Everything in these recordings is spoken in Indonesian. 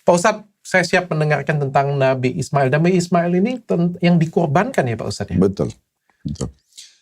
Pak Ustadz, saya siap mendengarkan tentang Nabi Ismail. Nabi Ismail ini yang dikorbankan ya Pak Ustadz ya? Betul.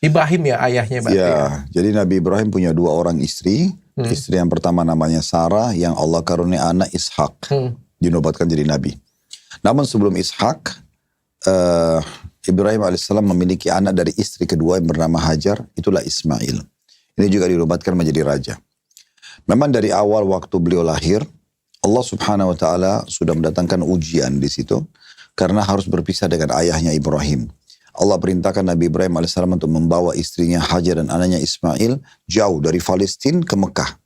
Ibrahim ya ayahnya Pak? Ya, jadi Nabi Ibrahim punya 2 orang istri. Istri yang pertama namanya Sarah, yang Allah karunia anak Ishak. Dinobatkan jadi Nabi. Namun sebelum Ishak, Ibrahim alaihissalam memiliki anak dari istri kedua yang bernama Hajar, itulah Ismail. Ini juga dinobatkan menjadi raja. Memang dari awal waktu beliau lahir, Allah subhanahu wa ta'ala sudah mendatangkan ujian di situ, karena harus berpisah dengan ayahnya Ibrahim. Allah perintahkan Nabi Ibrahim alaihissalam untuk membawa istrinya Hajar dan anaknya Ismail jauh dari Palestina ke Mekah.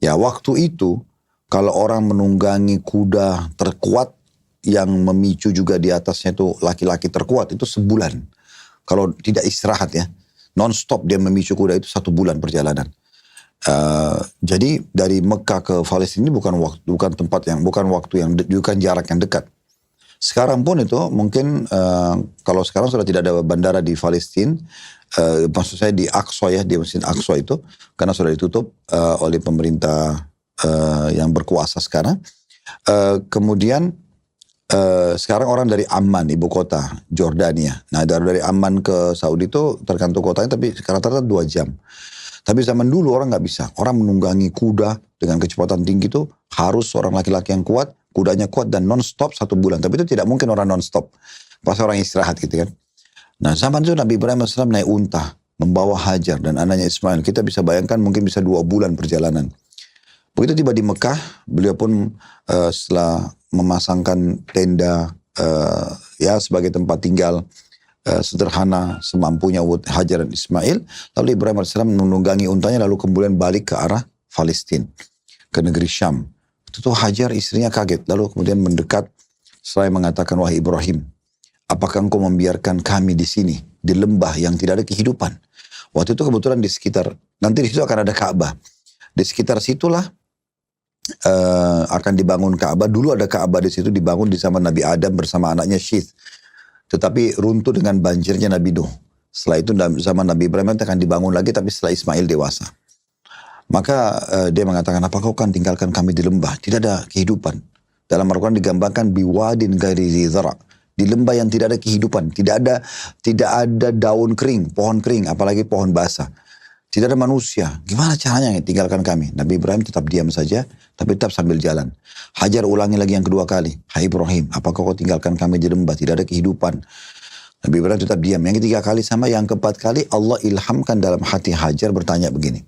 Ya, waktu itu kalau orang menunggangi kuda terkuat yang memicu juga di atasnya itu laki-laki terkuat, itu sebulan. Kalau tidak istirahat ya, non-stop dia memicu kuda itu 1 bulan perjalanan. Jadi dari Mekah ke Palestina ini bukan jarak yang dekat. Sekarang pun itu mungkin kalau sekarang sudah tidak ada bandara di Palestina, maksud saya di Aqsa ya, di Masjid Aqsa itu, karena sudah ditutup oleh pemerintah yang berkuasa sekarang. Kemudian sekarang orang dari Amman, ibu kota Jordania. Nah dari Amman ke Saudi itu tergantung kotanya, tapi rata-rata 2 jam. Tapi zaman dulu orang nggak bisa. Orang menunggangi kuda dengan kecepatan tinggi itu harus seorang laki-laki yang kuat, kudanya kuat dan non-stop 1 bulan. Tapi itu tidak mungkin orang non-stop. Pas orang istirahat gitu kan. Nah zaman itu Nabi Ibrahim AS naik unta, membawa Hajar dan anaknya Ismail. Kita bisa bayangkan mungkin bisa 2 bulan perjalanan. Begitu tiba di Mekah, beliau pun setelah memasangkan tenda ya sebagai tempat tinggal sederhana semampunya Hajar dan Ismail, lalu Ibrahim AS menunggangi untanya lalu kemudian balik ke arah Palestina, ke negeri Syam. Itu Hajar istrinya kaget, lalu kemudian mendekat seraya mengatakan, wahai Ibrahim, apakah engkau membiarkan kami di sini, di lembah yang tidak ada kehidupan? Waktu itu kebetulan di sekitar, nanti di situ akan ada Ka'bah. Di sekitar situlah akan dibangun Ka'bah. Dulu ada Ka'bah di situ dibangun di zaman Nabi Adam bersama anaknya Syith. Tetapi runtuh dengan banjirnya Nabi Nuh. Setelah itu zaman Nabi Ibrahim akan dibangun lagi, tapi setelah Ismail dewasa. Maka dia mengatakan, apakah kau akan tinggalkan kami di lembah? Tidak ada kehidupan. Dalam Al-Quran digambarkan biwadin ghairi zi zara'. Di lembah yang tidak ada kehidupan. Tidak ada daun kering, pohon kering, apalagi pohon basah. Tidak ada manusia. Gimana caranya tinggalkan kami? Nabi Ibrahim tetap diam saja, tapi tetap sambil jalan. Hajar ulangi lagi yang kedua kali. Hai Ibrahim, apakah kau tinggalkan kami di lembah? Tidak ada kehidupan. Nabi Ibrahim tetap diam. Yang ketiga kali sama, yang keempat kali Allah ilhamkan dalam hati Hajar bertanya begini.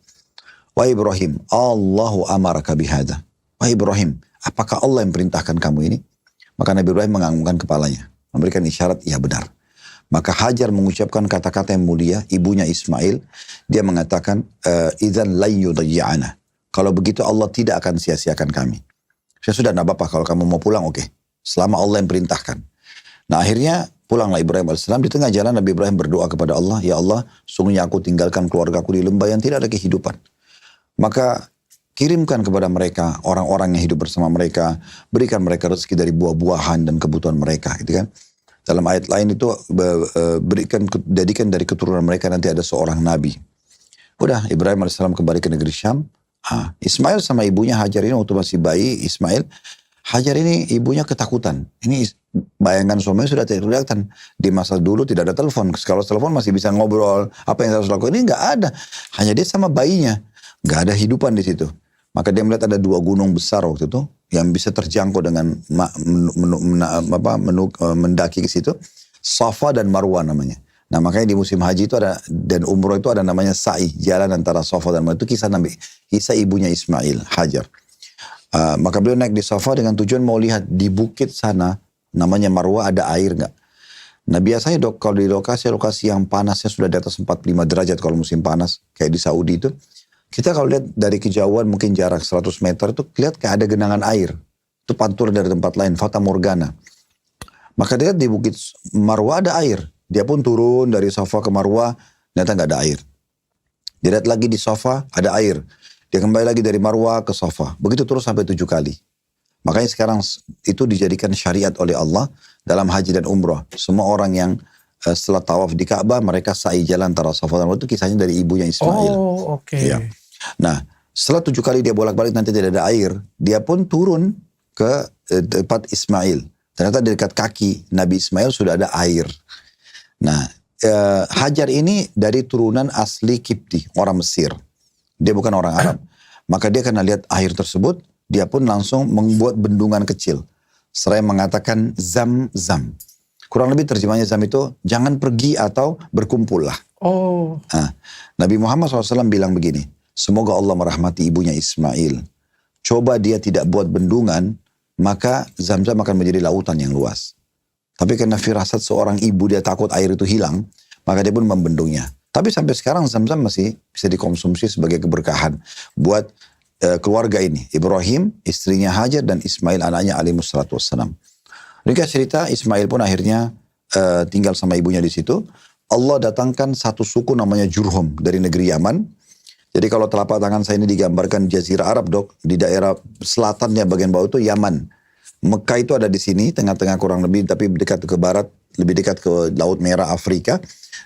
Wahai Ibrahim, Allahu amaraka bihada. Wahai Ibrahim, apakah Allah yang perintahkan kamu ini? Maka Nabi Ibrahim menganggukkan kepalanya, memberikan isyarat, iya benar. Maka Hajar mengucapkan kata-kata yang mulia, ibunya Ismail, dia mengatakan, idzan la yudayyi'ana. Kalau begitu Allah tidak akan sia-siakan kami. Saya sudah enggak apa-apa kalau kamu mau pulang, oke. Selama Allah yang perintahkan. Nah akhirnya pulanglah Ibrahim AS. Di tengah jalan Nabi Ibrahim berdoa kepada Allah, ya Allah, sungguhnya aku tinggalkan keluargaku di lembah yang tidak ada kehidupan. Maka kirimkan kepada mereka orang-orang yang hidup bersama mereka, berikan mereka rezeki dari buah-buahan dan kebutuhan mereka, gitu kan. Dalam ayat lain itu jadikan dari keturunan mereka nanti ada seorang nabi. Udah Ibrahim AS kembali ke negeri Syam. Ismail sama ibunya Hajar ini waktu masih bayi Ismail, Hajar ini ibunya ketakutan. Ini bayangan suaminya sudah tidak kelihatan. Di masa dulu tidak ada telepon. Kalau telepon masih bisa ngobrol. Apa yang harus lakukan? Ini nggak ada. Hanya dia sama bayinya. Nggak ada hidupan di situ. Maka dia melihat ada 2 gunung besar waktu itu yang bisa terjangkau dengan mendaki ke situ. Safa dan Marwah namanya. Nah makanya di musim haji itu ada, dan umroh itu ada namanya sa'i, jalan antara Safa dan Marwah. Itu kisah ibunya Ismail, Hajar. Maka beliau naik di Safa dengan tujuan mau lihat di bukit sana, namanya Marwah, ada air nggak. Nah biasanya kalau di lokasi yang panasnya sudah di atas 45 derajat kalau musim panas, kayak di Saudi itu, kita kalau lihat dari kejauhan mungkin jarak 100 meter itu lihat kayak ada genangan air. Itu pantur dari tempat lain, Fata Morgana. Maka dia lihat di bukit Marwah ada air. Dia pun turun dari Safa ke Marwah, ternyata nggak ada air. Dia lihat lagi di Safa ada air. Dia kembali lagi dari Marwah ke Safa. Begitu terus sampai 7 kali. Makanya sekarang itu dijadikan syariat oleh Allah dalam haji dan umrah. Semua orang yang setelah tawaf di Ka'bah, mereka sa'i jalan antara Safa dan Marwah. Itu kisahnya dari ibunya Ismail. Oh, oke. Ya. Nah, setelah 7 kali dia bolak-balik nanti tidak ada air, dia pun turun ke tempat Ismail. Ternyata di dekat kaki Nabi Ismail sudah ada air. Nah, Hajar ini dari turunan asli Kipti, orang Mesir. Dia bukan orang Arab. Maka dia karena lihat air tersebut, dia pun langsung membuat bendungan kecil. Seraya mengatakan Zam-Zam. Kurang lebih terjemahnya Zam itu, jangan pergi atau berkumpullah. Oh. Nah, Nabi Muhammad SAW bilang begini, semoga Allah merahmati ibunya Ismail. Coba dia tidak buat bendungan, maka Zam-Zam akan menjadi lautan yang luas. Tapi karena firasat seorang ibu dia takut air itu hilang, maka dia pun membendungnya. Tapi sampai sekarang Zam-Zam masih bisa dikonsumsi sebagai keberkahan buat keluarga ini. Ibrahim, istrinya Hajar, dan Ismail anaknya alaihissalatu wassalam. Ringkas cerita, Ismail pun akhirnya tinggal sama ibunya di situ. Allah datangkan satu suku namanya Jurhum dari negeri Yaman. Jadi kalau telapak tangan saya ini digambarkan Jazirah Arab, Dok, di daerah selatannya bagian bawah itu Yaman. Mekah itu ada di sini, tengah-tengah kurang lebih, tapi dekat ke barat, lebih dekat ke Laut Merah Afrika.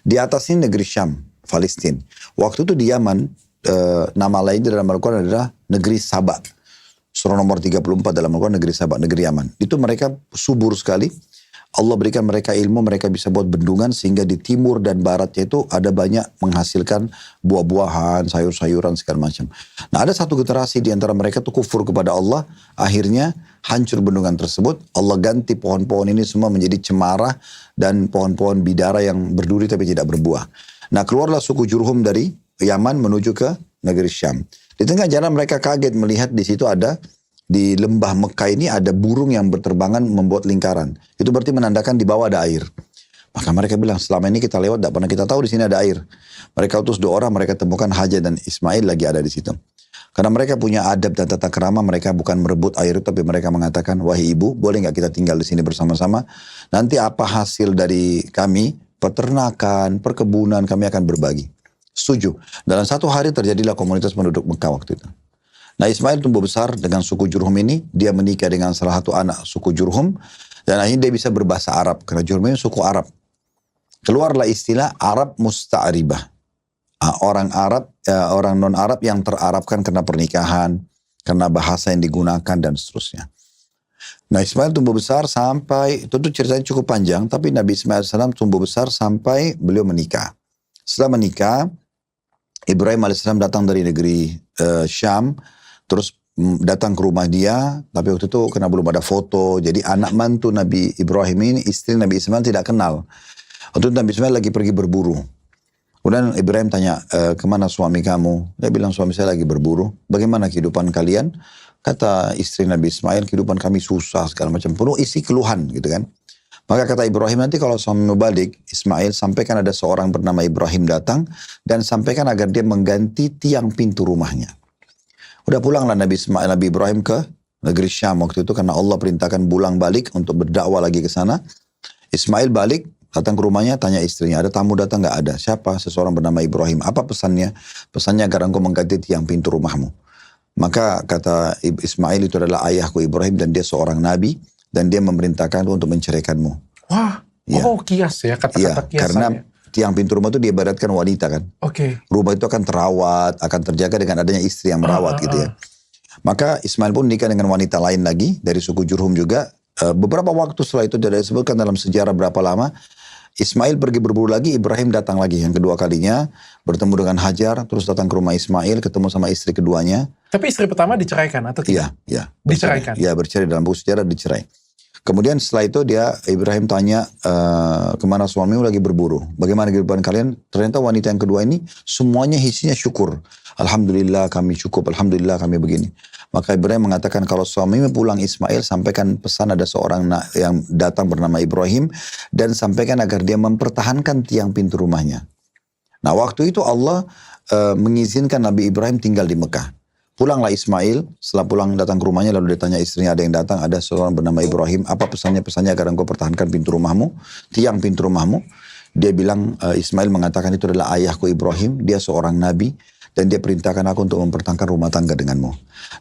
Di atas ini negeri Syam, Palestina. Waktu itu di Yaman, nama lain dalam Al-Quran adalah negeri Saba. Surah nomor 34 dalam Al-Quran, negeri Saba, negeri Yaman. Itu mereka subur sekali. Allah berikan mereka ilmu, mereka bisa buat bendungan sehingga di timur dan baratnya itu ada banyak menghasilkan buah-buahan, sayur-sayuran segala macam. Nah, ada satu generasi di antara mereka tuh kufur kepada Allah, akhirnya hancur bendungan tersebut. Allah ganti pohon-pohon ini semua menjadi cemara dan pohon-pohon bidara yang berduri tapi tidak berbuah. Nah, keluarlah suku Jurhum dari Yaman menuju ke negeri Syam. Di tengah jalan mereka kaget melihat di situ ada di lembah Mekah ini ada burung yang berterbangan membuat lingkaran. Itu berarti menandakan di bawah ada air. Maka mereka bilang, selama ini kita lewat, tidak pernah kita tahu di sini ada air. Mereka utus 2 orang, mereka temukan Hajar dan Ismail lagi ada di situ. Karena mereka punya adab dan tata krama, mereka bukan merebut air itu, tapi mereka mengatakan, wahai ibu, boleh nggak kita tinggal di sini bersama-sama? Nanti apa hasil dari kami, peternakan, perkebunan, kami akan berbagi. Setuju. Dalam 1 hari terjadilah komunitas penduduk Mekah waktu itu. Nah, Ismail tumbuh besar dengan suku Jurhum ini. Dia menikah dengan salah satu anak suku Jurhum. Dan akhirnya dia bisa berbahasa Arab. Karena Jurhum ini suku Arab. Keluarlah istilah Arab Musta'aribah. Orang Arab, orang non-Arab yang terarabkan karena pernikahan. Karena bahasa yang digunakan dan seterusnya. Nah, Ismail tumbuh besar sampai, tentu ceritanya cukup panjang. Tapi Nabi Ismail AS tumbuh besar sampai beliau menikah. Setelah menikah, Ibrahim AS datang dari negeri Syam. Terus datang ke rumah dia, tapi waktu itu karena belum ada foto, jadi anak mantu Nabi Ibrahim ini, istri Nabi Ismail tidak kenal. Waktu itu Nabi Ismail lagi pergi berburu. Kemudian Ibrahim tanya, kemana suami kamu? Dia bilang, suami saya lagi berburu. Bagaimana kehidupan kalian? Kata istri Nabi Ismail, kehidupan kami susah, segala macam. Penuh isi keluhan gitu kan. Maka kata Ibrahim, nanti kalau suami balik, Ismail, sampaikan ada seorang bernama Ibrahim datang, dan sampaikan agar dia mengganti tiang pintu rumahnya. Udah pulanglah Nabi Ibrahim ke negeri Syam waktu itu karena Allah perintahkan pulang balik untuk berdakwah lagi ke sana. Ismail balik, datang ke rumahnya, tanya istrinya, ada tamu datang nggak? Ada. Siapa? Seseorang bernama Ibrahim. Apa pesannya? Pesannya agar engkau mengganti tiang pintu rumahmu. Maka kata Ismail, itu adalah ayahku Ibrahim dan dia seorang nabi dan dia memerintahkan untuk menceraikanmu. Wah, ya. Kias ya, kata-kata kiasan karena ya. Tiang pintu rumah itu diibaratkan wanita kan. Oke. Rumah itu akan terawat, akan terjaga dengan adanya istri yang merawat gitu ya. Maka Ismail pun nikah dengan wanita lain lagi dari suku Jurhum juga. Beberapa waktu setelah itu tidak disebutkan dalam sejarah berapa lama. Ismail pergi berburu lagi, Ibrahim datang lagi yang kedua kalinya. Bertemu dengan Hajar, terus datang ke rumah Ismail, ketemu sama istri keduanya. Tapi istri pertama diceraikan atau tidak? Iya. Diceraikan? Iya, bercerai dalam buku sejarah dicerai. Kemudian setelah itu Ibrahim tanya, kemana suamimu? Lagi berburu. Bagaimana kehidupan kalian? Ternyata wanita yang kedua ini semuanya isinya syukur. Alhamdulillah kami cukup, Alhamdulillah kami begini. Maka Ibrahim mengatakan kalau suamimu pulang Ismail, sampaikan pesan ada seorang yang datang bernama Ibrahim. Dan sampaikan agar dia mempertahankan tiang pintu rumahnya. Nah waktu itu Allah mengizinkan Nabi Ibrahim tinggal di Mekah. Pulanglah Ismail, setelah pulang datang ke rumahnya lalu dia tanya istrinya, ada yang datang, ada seorang bernama Ibrahim, apa pesannya agar engkau pertahankan pintu rumahmu, tiang pintu rumahmu. Dia bilang, Ismail mengatakan itu adalah ayahku Ibrahim, dia seorang nabi, dan dia perintahkan aku untuk mempertahankan rumah tangga denganmu.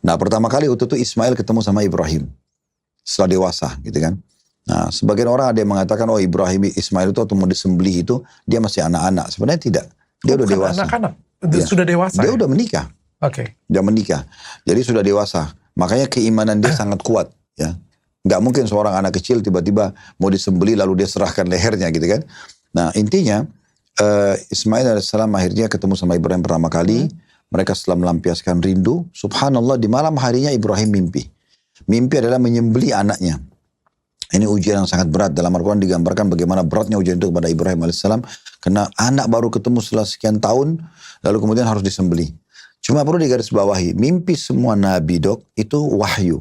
Nah pertama kali waktu itu Ismail ketemu sama Ibrahim, setelah dewasa gitu kan. Nah sebagian orang ada yang mengatakan, oh Ismail itu waktu mau disembelih itu, dia masih anak-anak. Sebenarnya tidak, dia udah dewasa. Anak-anak, ya. Sudah dewasa Dia ya? udah menikah. Oke. Dia menikah. Jadi sudah dewasa. Makanya keimanan dia sangat kuat. Ya, nggak mungkin seorang anak kecil tiba-tiba mau disembeli lalu dia serahkan lehernya gitu kan. Nah intinya Ismail alaihissalam akhirnya ketemu sama Ibrahim pertama kali. Mereka setelah melampiaskan rindu, subhanallah di malam harinya Ibrahim mimpi. Mimpi adalah menyembeli anaknya. Ini ujian yang sangat berat. Dalam Al-Quran digambarkan bagaimana beratnya ujian itu kepada Ibrahim alaihissalam. Karena anak baru ketemu setelah sekian tahun, lalu kemudian harus disembeli. Cuma perlu digarisbawahi, mimpi semua nabi dok itu wahyu.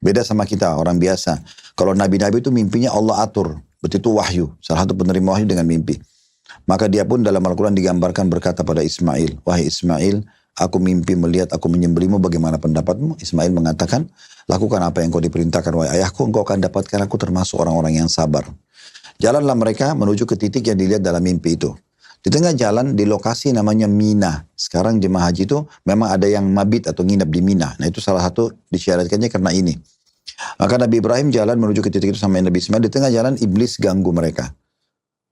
Beda sama kita, orang biasa. Kalau nabi-nabi itu mimpinya Allah atur. Berarti itu wahyu. Salah satu penerima wahyu dengan mimpi. Maka dia pun dalam Al-Quran digambarkan berkata pada Ismail, wahai Ismail, aku mimpi melihat aku menyembelimu, bagaimana pendapatmu? Ismail mengatakan, lakukan apa yang kau diperintahkan, wahai ayahku, engkau akan dapatkan aku termasuk orang-orang yang sabar. Jalanlah mereka menuju ke titik yang dilihat dalam mimpi itu. Di tengah jalan, di lokasi namanya Mina. Sekarang jemaah haji itu memang ada yang mabit atau nginap di Mina. Nah itu salah satu disyaratkannya karena ini. Maka Nabi Ibrahim jalan menuju ke titik itu sama Nabi Ismail. Di tengah jalan, iblis ganggu mereka.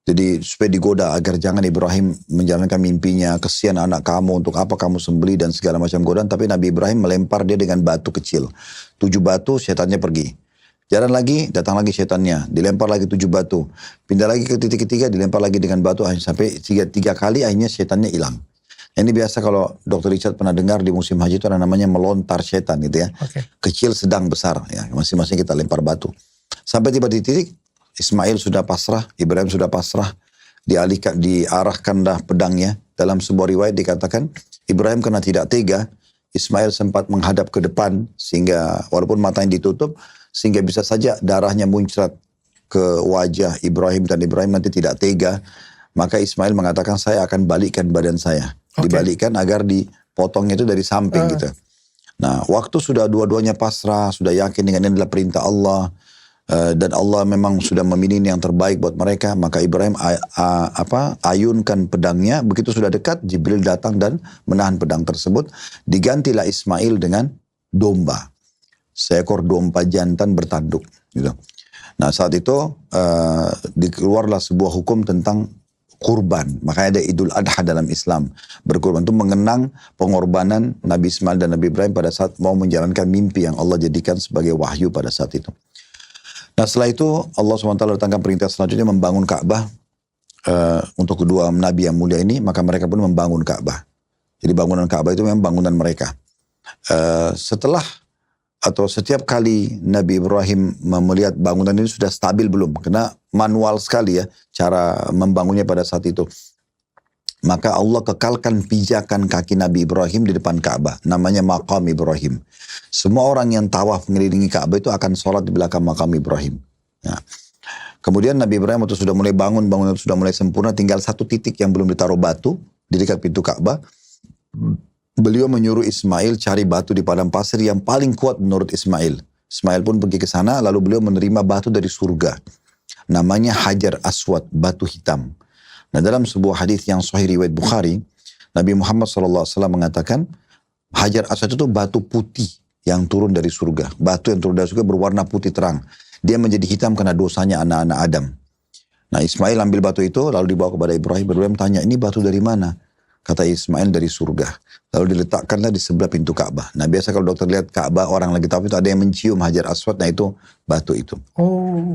Jadi supaya digoda agar jangan Ibrahim menjalankan mimpinya, kesian anak kamu, untuk apa kamu sembeli dan segala macam godaan. Tapi Nabi Ibrahim melempar dia dengan batu kecil. 7 batu, setannya pergi. Jalan lagi, datang lagi setannya, dilempar lagi 7 batu. Pindah lagi ke titik ketiga, dilempar lagi dengan batu, sampai 3 kali akhirnya setannya hilang. Ini biasa kalau Dr. Richard pernah dengar di musim haji itu ada namanya melontar setan gitu ya. Okay. Kecil, sedang, besar. Ya, masing-masing kita lempar batu. Sampai tiba di titik, Ismail sudah pasrah, Ibrahim sudah pasrah, diarahkanlah pedangnya. Dalam sebuah riwayat dikatakan, Ibrahim karena tidak tega, Ismail sempat menghadap ke depan, sehingga walaupun matanya ditutup, sehingga bisa saja darahnya muncrat ke wajah Ibrahim, dan Ibrahim nanti tidak tega. Maka Ismail mengatakan, saya akan balikkan badan saya. Okay. Dibalikkan agar dipotongnya itu dari samping gitu. Nah, waktu sudah dua-duanya pasrah, sudah yakin dengan ini adalah perintah Allah, dan Allah memang sudah memilih yang terbaik buat mereka, maka Ibrahim ayunkan pedangnya. Begitu sudah dekat, Jibril datang dan menahan pedang tersebut. Digantilah Ismail dengan domba, seekor domba jantan bertanduk gitu. Nah saat itu dikeluarlah sebuah hukum tentang kurban. Makanya ada Idul Adha dalam Islam. Berkurban itu mengenang pengorbanan Nabi Ismail dan Nabi Ibrahim pada saat mau menjalankan mimpi yang Allah jadikan sebagai wahyu pada saat itu. Nah setelah itu Allah SWT datangkan perintah selanjutnya membangun Ka'bah untuk kedua nabi yang mulia ini. Maka mereka pun membangun Ka'bah. Jadi bangunan Ka'bah itu memang bangunan mereka. Setelah atau setiap kali Nabi Ibrahim melihat bangunan ini sudah stabil belum, karena manual sekali ya cara membangunnya pada saat itu. Maka Allah kekalkan pijakan kaki Nabi Ibrahim di depan Ka'bah, namanya Maqam Ibrahim. Semua orang yang tawaf mengelilingi Ka'bah itu akan sholat di belakang Maqam Ibrahim. Ya. Kemudian Nabi Ibrahim waktu sudah mulai bangun, bangunan sudah mulai sempurna, tinggal satu titik yang belum ditaruh batu di dekat pintu Ka'bah. Beliau menyuruh Ismail cari batu di padang pasir yang paling kuat menurut Ismail. Ismail pun pergi ke sana, lalu beliau menerima batu dari surga. Namanya Hajar Aswad, batu hitam. Nah dalam sebuah hadis yang sahih riwayat Bukhari, Nabi Muhammad SAW mengatakan, Hajar Aswad itu batu putih yang turun dari surga. Batu yang turun dari surga berwarna putih terang. Dia menjadi hitam karena dosanya anak-anak Adam. Nah Ismail ambil batu itu, lalu dibawa kepada Ibrahim. Ibrahim tanya, ini batu dari mana? Kata Ismail, dari surga. Lalu diletakkanlah di sebelah pintu Ka'bah. Nah biasa kalau dokter lihat Ka'bah, orang lagi tahu itu ada yang mencium Hajar Aswad, nah itu batu itu. Oh.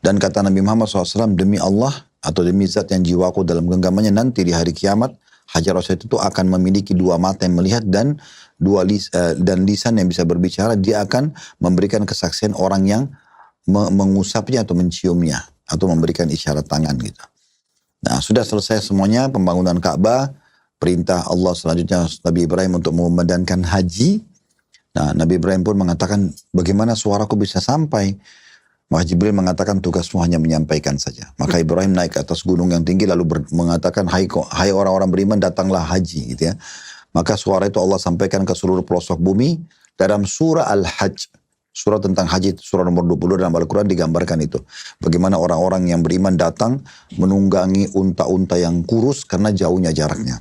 Dan kata Nabi Muhammad SAW, demi Allah atau demi zat yang jiwaku dalam genggamannya, nanti di hari kiamat, Hajar Aswad itu akan memiliki 2 mata yang melihat dan lisan yang bisa berbicara. Dia akan memberikan kesaksian orang yang mengusapnya atau menciumnya, atau memberikan isyarat tangan gitu. Nah sudah selesai semuanya pembangunan Ka'bah, perintah Allah selanjutnya Nabi Ibrahim untuk memandangkan haji. Nah Nabi Ibrahim pun mengatakan, bagaimana suaraku bisa sampai? Maka Jibril mengatakan, tugasmu hanya menyampaikan saja. Maka Ibrahim naik ke atas gunung yang tinggi lalu mengatakan, hai orang-orang beriman, datanglah haji gitu ya. Maka suara itu Allah sampaikan ke seluruh pelosok bumi. Dalam surah Al-Hajj, surah tentang haji, surah nomor 20 dalam Al-Quran digambarkan itu. Bagaimana orang-orang yang beriman datang menunggangi unta-unta yang kurus karena jauhnya jaraknya.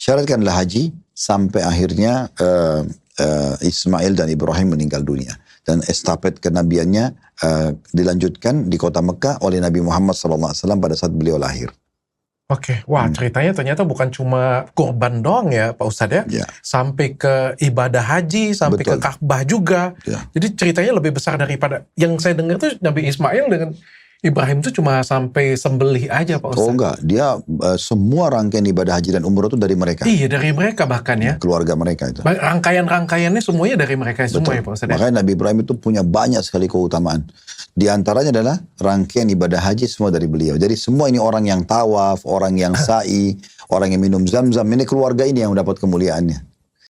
Syaratkanlah haji sampai akhirnya Ismail dan Ibrahim meninggal dunia. Dan estafet kenabiannya dilanjutkan di kota Mekah oleh Nabi Muhammad SAW pada saat beliau lahir. Oke, wah ceritanya ternyata bukan cuma kurban doang ya Pak Ustadz ya. Ya, Sampai ke ibadah haji, sampai ke betul. Ka'bah juga. Ya. Jadi ceritanya lebih besar daripada, yang saya dengar tuh Nabi Ismail dengan Ibrahim tuh cuma sampai sembelih aja Pak Oh Ustadz. enggak, dia semua rangkaian ibadah haji dan umroh itu dari mereka, Iya, dari mereka bahkan ya. keluarga mereka itu. Rangkaian-rangkaiannya semuanya dari mereka semua ya Pak Ustadz ya. Makanya Nabi Ibrahim itu punya banyak sekali keutamaan. Di antaranya adalah rangkaian ibadah haji semua dari beliau. Jadi semua ini orang yang tawaf, orang yang sa'i, orang yang minum zam-zam, ini keluarga ini yang mendapat kemuliaannya.